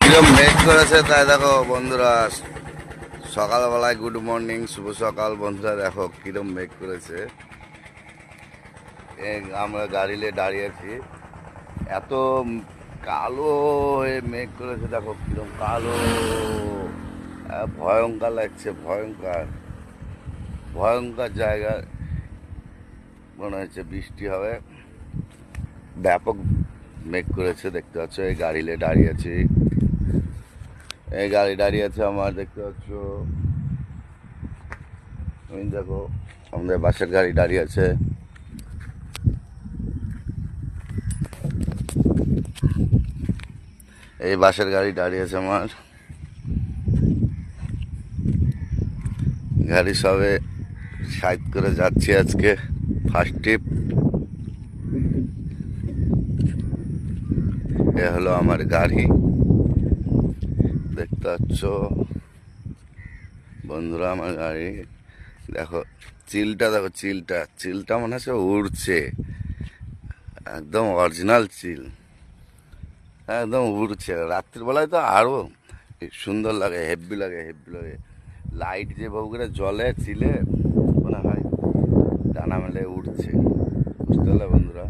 কিরম মেঘ করেছে তাই দেখো বন্ধুরা। সকালবেলায় গুড মর্নিং, শুভ সকাল বন্ধুরা। দেখো কিরম মেঘ করেছে। আমরা গাড়ি নিয়ে দাঁড়িয়ে আছি। এত কালো হয়ে মেঘ করেছে, দেখো কিরম কালো। ভয়ঙ্কর লাগছে, ভয়ঙ্কর ভয়ঙ্কর জায়গা। মনে হচ্ছে বৃষ্টি হবে। ব্যাপক মেঘ করেছে, দেখতে পাচ্ছ। এই গাড়ি নিয়ে দাঁড়িয়ে আছি। এই গাড়ি দাঁড়িয়ে আছে আমার, দেখতে পাচ্ছ। তুমি দেখো, আমাদের বাসের গাড়ি দাঁড়িয়ে আছে। এই বাসের গাড়ি দাঁড়িয়ে আছে আমার। গাড়ি সবে সাইড করে যাচ্ছি আজকে, ফার্স্ট ট্রিপ। এ হলো আমার গাড়ি, দেখতে পাচ্ছ বন্ধুরা। আমার গাড়ি দেখো, চিলটা দেখো, চিলটা চিলটা মনে হচ্ছে উড়ছে। একদম অরিজিনাল চিল, একদম উড়ছে। রাত্রিবেলায় তো আরো সুন্দর লাগে, হেব্বি লাগে, হেব্বি লাগে। লাইট যে বহু করে জলে চিলে, মনে হয় ডানা মেলে উঠছে। বুঝতে পারলে বন্ধুরা?